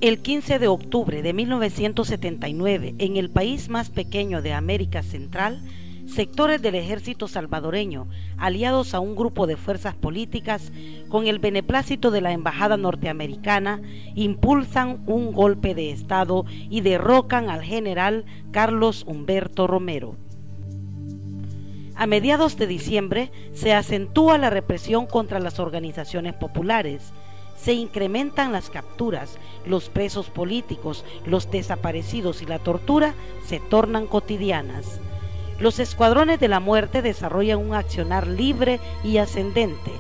El 15 de octubre de 1979, en el país más pequeño de América Central, sectores del ejército salvadoreño, aliados a un grupo de fuerzas políticas, con el beneplácito de la embajada norteamericana, impulsan un golpe de Estado y derrocan al general Carlos Humberto Romero. A mediados de diciembre se acentúa la represión contra las organizaciones populares. Se incrementan las capturas, los presos políticos, los desaparecidos y la tortura se tornan cotidianas. Los escuadrones de la muerte desarrollan un accionar libre y ascendente.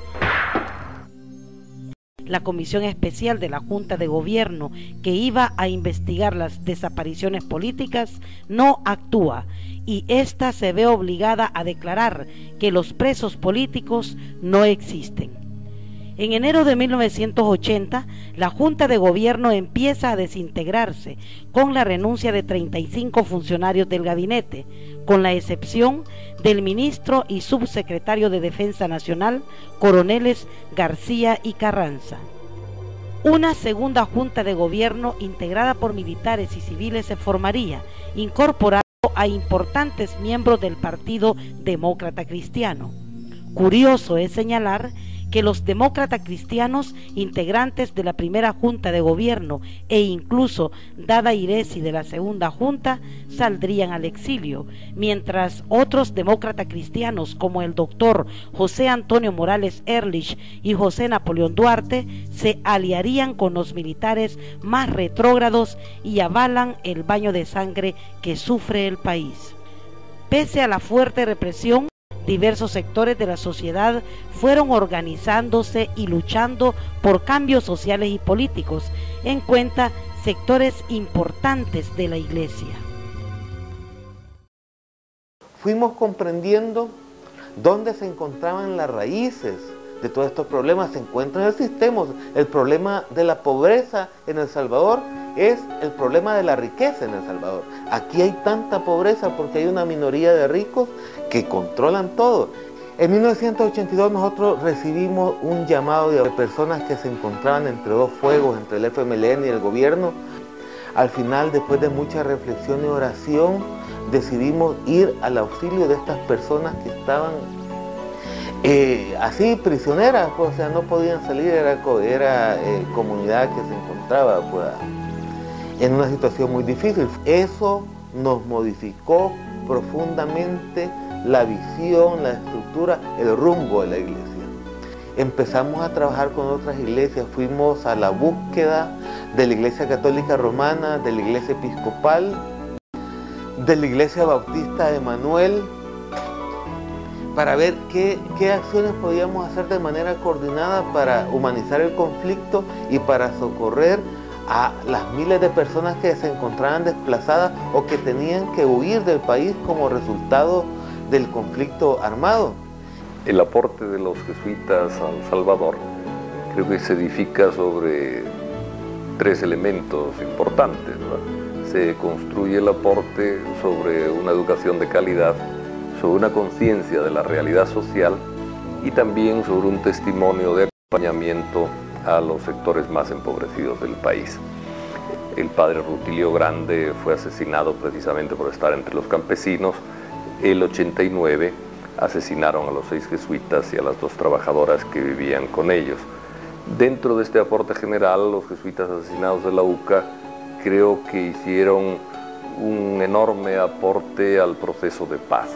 La Comisión Especial de la Junta de Gobierno, que iba a investigar las desapariciones políticas, no actúa y ésta se ve obligada a declarar que los presos políticos no existen. En enero de 1980, la Junta de Gobierno empieza a desintegrarse con la renuncia de 35 funcionarios del gabinete, con la excepción del ministro y subsecretario de Defensa Nacional, coroneles García y Carranza. Una segunda Junta de Gobierno integrada por militares y civiles se formaría, incorporando a importantes miembros del Partido Demócrata Cristiano. Curioso es señalar que los demócratas cristianos, integrantes de la primera Junta de Gobierno e incluso Dada Iresi de la segunda Junta, saldrían al exilio, mientras otros demócratas cristianos como el doctor José Antonio Morales Ehrlich y José Napoleón Duarte se aliarían con los militares más retrógrados y avalan el baño de sangre que sufre el país. Pese a la fuerte represión, diversos sectores de la sociedad fueron organizándose y luchando por cambios sociales y políticos, en cuenta sectores importantes de la Iglesia. Fuimos comprendiendo dónde se encontraban las raíces de todos estos problemas. Se encuentra en el sistema. El problema de la pobreza en El Salvador es el problema de la riqueza en El Salvador. Aquí hay tanta pobreza porque hay una minoría de ricos que controlan todo. En 1982 nosotros recibimos un llamado de personas que se encontraban entre dos fuegos, entre el FMLN y el gobierno. Al final, después de mucha reflexión y oración, decidimos ir al auxilio de estas personas que estaban así prisioneras, pues, o sea, no podían salir, era comunidad que se encontraba pues, en una situación muy difícil. Eso nos modificó profundamente la visión, la estructura, el rumbo de la iglesia. Empezamos a trabajar con otras iglesias, fuimos a la búsqueda de la Iglesia Católica Romana, de la Iglesia Episcopal, de la Iglesia Bautista de Manuel, para ver qué acciones podíamos hacer de manera coordinada para humanizar el conflicto y para socorrer a las miles de personas que se encontraban desplazadas o que tenían que huir del país como resultado del conflicto armado. El aporte de los jesuitas a El Salvador creo que se edifica sobre tres elementos importantes, ¿verdad? Se construye el aporte sobre una educación de calidad, sobre una conciencia de la realidad social y también sobre un testimonio de acompañamiento a los sectores más empobrecidos del país. El padre Rutilio Grande fue asesinado precisamente por estar entre los campesinos. El 89 asesinaron a los 6 jesuitas y a las 2 trabajadoras que vivían con ellos. Dentro de este aporte general, los jesuitas asesinados de la UCA creo que hicieron un enorme aporte al proceso de paz.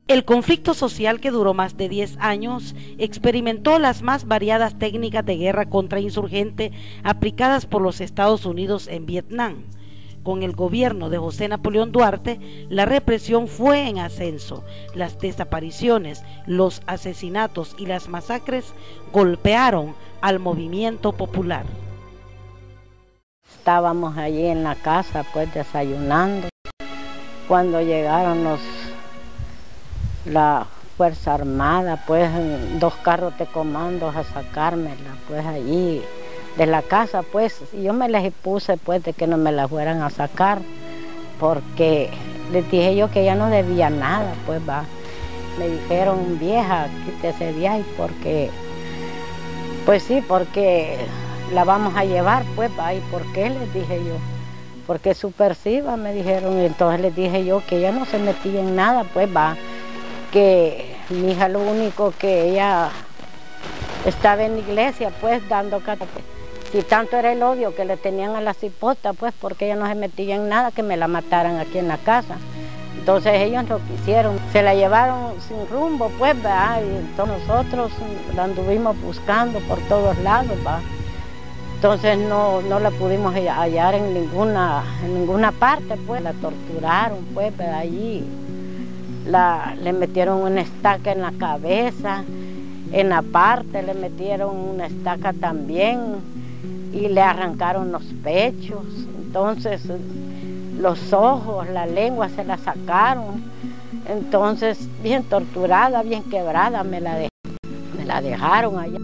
El conflicto social, que duró más de 10 años, experimentó las más variadas técnicas de guerra contrainsurgente aplicadas por los Estados Unidos en Vietnam. Con el gobierno de José Napoleón Duarte, la represión fue en ascenso. Las desapariciones, los asesinatos y las masacres golpearon al movimiento popular. Estábamos allí en la casa, pues, desayunando, cuando llegaron la Fuerza Armada, pues, 2 carros de comandos a sacármela, pues, allí de la casa, pues. Yo me les puse, pues, de que no me la fueran a sacar, porque les dije yo que ya no debía nada, pues, va. Me dijeron, vieja, quítese de ahí, porque, pues sí, porque la vamos a llevar, pues, ¿y por qué? Les dije yo. Porque es subversiva, me dijeron, y entonces les dije yo que ella no se metía en nada, pues, que mi hija lo único que ella estaba en la iglesia, pues, dando catequesis. Si tanto era el odio que le tenían a la cipota, pues, porque ella no se metía en nada, que me la mataran aquí en la casa. Entonces ellos lo quisieron, se la llevaron sin rumbo, pues, y entonces nosotros la anduvimos buscando por todos lados, Entonces no la pudimos hallar en ninguna parte, pues, la torturaron, pues, allí. Le metieron una estaca en la cabeza, en la parte le metieron una estaca también y le arrancaron los pechos, entonces los ojos, la lengua se la sacaron, entonces bien torturada, bien quebrada me la dejaron allá.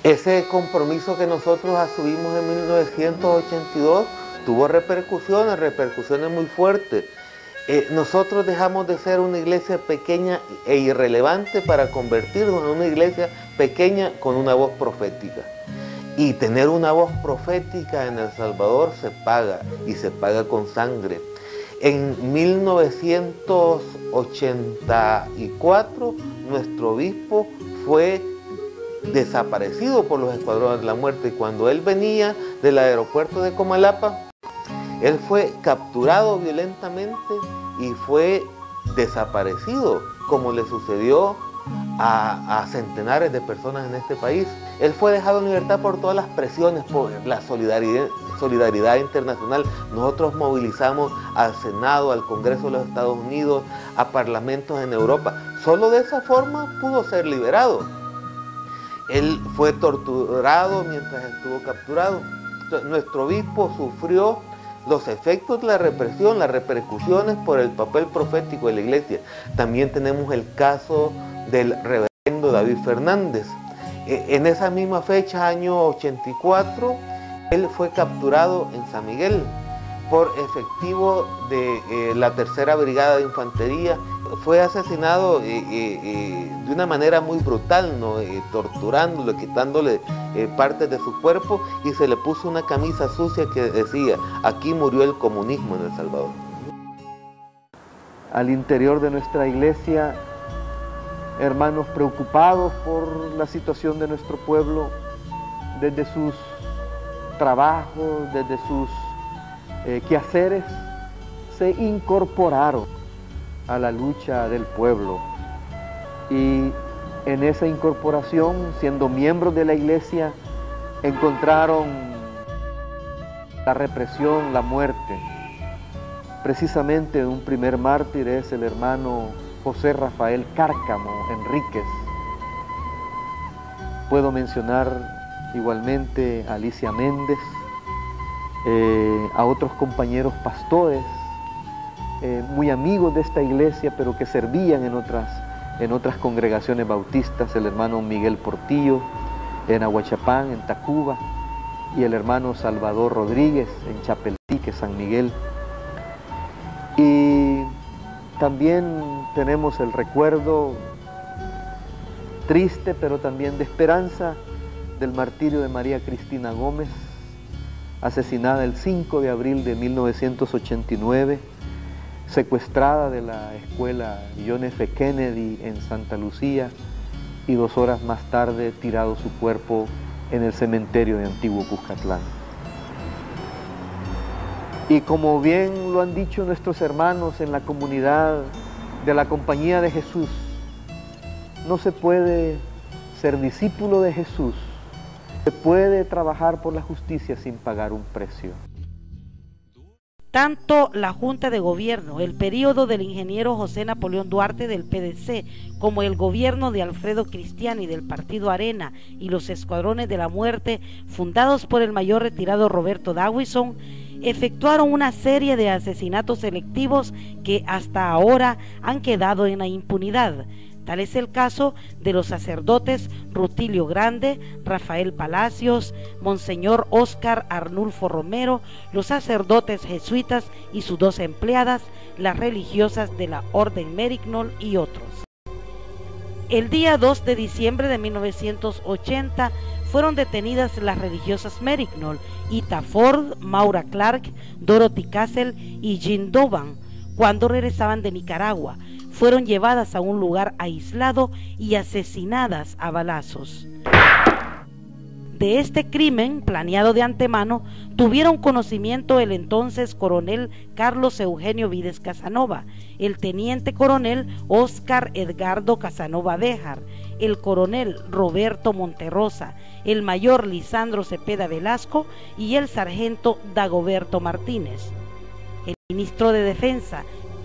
Ese compromiso que nosotros asumimos en 1982 tuvo repercusiones muy fuertes. Nosotros dejamos de ser una iglesia pequeña e irrelevante para convertirnos en una iglesia pequeña con una voz profética. Y tener una voz profética en El Salvador se paga, y se paga con sangre. En 1984 nuestro obispo fue desaparecido por los escuadrones de la muerte, y cuando él venía del aeropuerto de Comalapa, él fue capturado violentamente y fue desaparecido, como le sucedió a centenares de personas en este país. Él fue dejado en libertad por todas las presiones, por la solidaridad internacional. Nosotros movilizamos al Senado, al Congreso de los Estados Unidos, a parlamentos en Europa. Solo de esa forma pudo ser liberado. Él fue torturado mientras estuvo capturado. Nuestro obispo sufrió los efectos de la represión, las repercusiones por el papel profético de la iglesia. También tenemos el caso del reverendo David Fernández. En esa misma fecha, año 84, él fue capturado en San Miguel por efectivo de la Tercera Brigada de Infantería. Fue asesinado de una manera muy brutal, ¿no? Torturándolo, quitándole partes de su cuerpo, y se le puso una camisa sucia que decía: aquí murió el comunismo en El Salvador. Al interior de nuestra iglesia, hermanos preocupados por la situación de nuestro pueblo, desde sus trabajos, desde sus quehaceres, se incorporaron a la lucha del pueblo, y en esa incorporación, siendo miembros de la iglesia, encontraron la represión, la muerte. Precisamente un primer mártir es el hermano José Rafael Cárcamo Enríquez. Puedo mencionar igualmente a Alicia Méndez, a otros compañeros pastores, muy amigos de esta iglesia, pero que servían en otras congregaciones bautistas, el hermano Miguel Portillo en Aguachapán, en Tacuba, y el hermano Salvador Rodríguez en Chapeltique, San Miguel. Y también tenemos el recuerdo triste, pero también de esperanza, del martirio de María Cristina Gómez, asesinada el 5 de abril de 1989, secuestrada de la escuela John F. Kennedy en Santa Lucía, y 2 horas más tarde tirado su cuerpo en el cementerio de Antiguo Cuscatlán. Y como bien lo han dicho nuestros hermanos en la comunidad de la Compañía de Jesús, no se puede ser discípulo de Jesús, se puede trabajar por la justicia sin pagar un precio. Tanto la Junta de Gobierno, el periodo del ingeniero José Napoleón Duarte del PDC, como el gobierno de Alfredo Cristiani del Partido Arena y los escuadrones de la muerte, fundados por el mayor retirado Roberto Dawison, efectuaron una serie de asesinatos selectivos que hasta ahora han quedado en la impunidad. Tal es el caso de los sacerdotes Rutilio Grande, Rafael Palacios, Monseñor Óscar Arnulfo Romero, los sacerdotes jesuitas y sus 2 empleadas, las religiosas de la Orden Merignol y otros. El día 2 de diciembre de 1980 fueron detenidas las religiosas Merignol, Ita Ford, Maura Clark, Dorothy Castle y Jean Doban. Cuando regresaban de Nicaragua, fueron llevadas a un lugar aislado y asesinadas a balazos. De este crimen, planeado de antemano, tuvieron conocimiento el entonces coronel Carlos Eugenio Vides Casanova, el teniente coronel Óscar Edgardo Casanova Béjar, el coronel Roberto Monterrosa, el mayor Lisandro Cepeda Velasco y el sargento Dagoberto Martínez. El ministro de Defensa,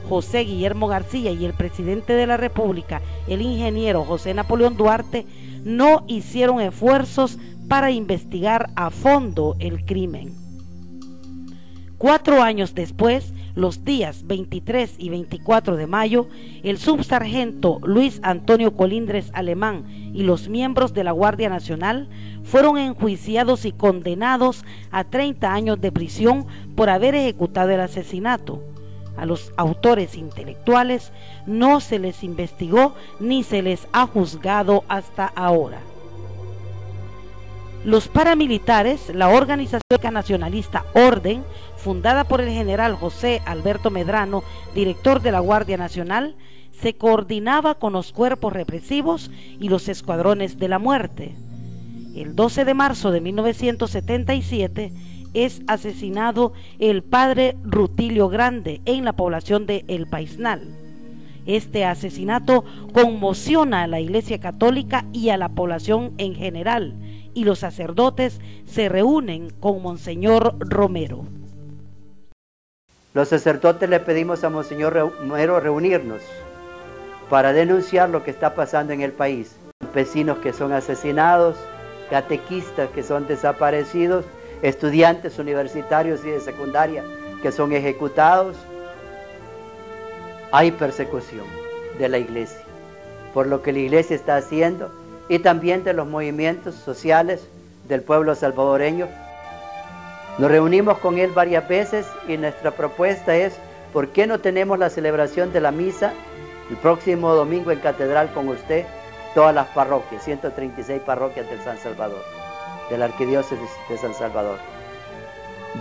José Guillermo García, y el presidente de la República, el ingeniero José Napoleón Duarte, no hicieron esfuerzos para investigar a fondo el crimen. 4 años después, los días 23 y 24 de mayo, el subsargento Luis Antonio Colindres Alemán y los miembros de la Guardia Nacional fueron enjuiciados y condenados a 30 años de prisión por haber ejecutado el asesinato. A los autores intelectuales no se les investigó ni se les ha juzgado hasta ahora. Los paramilitares, la organización nacionalista Orden, fundada por el general José Alberto Medrano, director de la Guardia Nacional, se coordinaba con los cuerpos represivos y los escuadrones de la muerte. El 12 de marzo de 1977 es asesinado el padre Rutilio Grande en la población de El Paisnal. Este asesinato conmociona a la Iglesia Católica y a la población en general, y los sacerdotes se reúnen con Monseñor Romero. Los sacerdotes le pedimos a Monseñor Romero reunirnos para denunciar lo que está pasando en el país. Campesinos que son asesinados, catequistas que son desaparecidos, estudiantes universitarios y de secundaria que son ejecutados. Hay persecución de la iglesia por lo que la iglesia está haciendo y también de los movimientos sociales del pueblo salvadoreño. Nos reunimos con él varias veces y nuestra propuesta es: ¿por qué no tenemos la celebración de la misa el próximo domingo en Catedral con usted? Todas las parroquias, 136 parroquias del San Salvador, de la Arquidiócesis de San Salvador.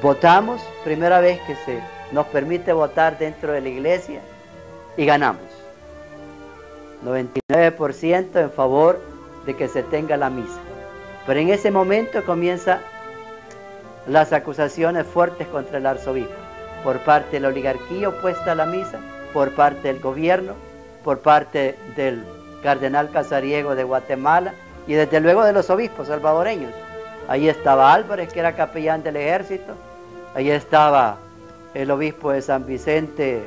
Votamos, primera vez que se nos permite votar dentro de la iglesia, y ganamos. 99% en favor de que se tenga la misa. Pero en ese momento comienzan las acusaciones fuertes contra el arzobispo, por parte de la oligarquía opuesta a la misa, por parte del gobierno, por parte del cardenal Casariego de Guatemala y desde luego de los obispos salvadoreños. Ahí estaba Álvarez, que era capellán del ejército, ahí estaba el obispo de San Vicente,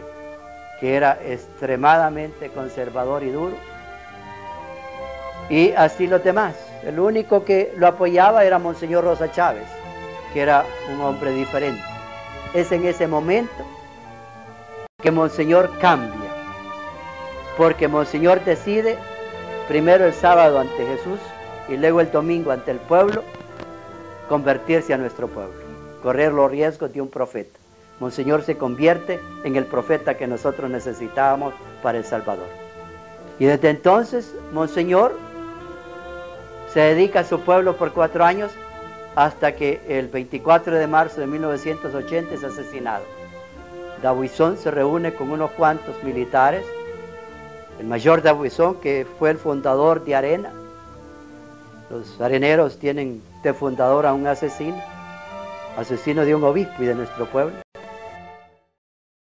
que era extremadamente conservador y duro, y así los demás. El único que lo apoyaba era Monseñor Rosa Chávez, que era un hombre diferente. Es en ese momento que Monseñor cambia, porque Monseñor decide primero el sábado ante Jesús y luego el domingo ante el pueblo convertirse a nuestro pueblo, correr los riesgos de un profeta. Monseñor se convierte en el profeta que nosotros necesitábamos para El Salvador. Y desde entonces, Monseñor se dedica a su pueblo por 4 años hasta que el 24 de marzo de 1980 es asesinado. Dabuizón se reúne con unos cuantos militares, el mayor Dabuizón, que fue el fundador de Arena. Los areneros tienen de fundador a un asesino de un obispo y de nuestro pueblo.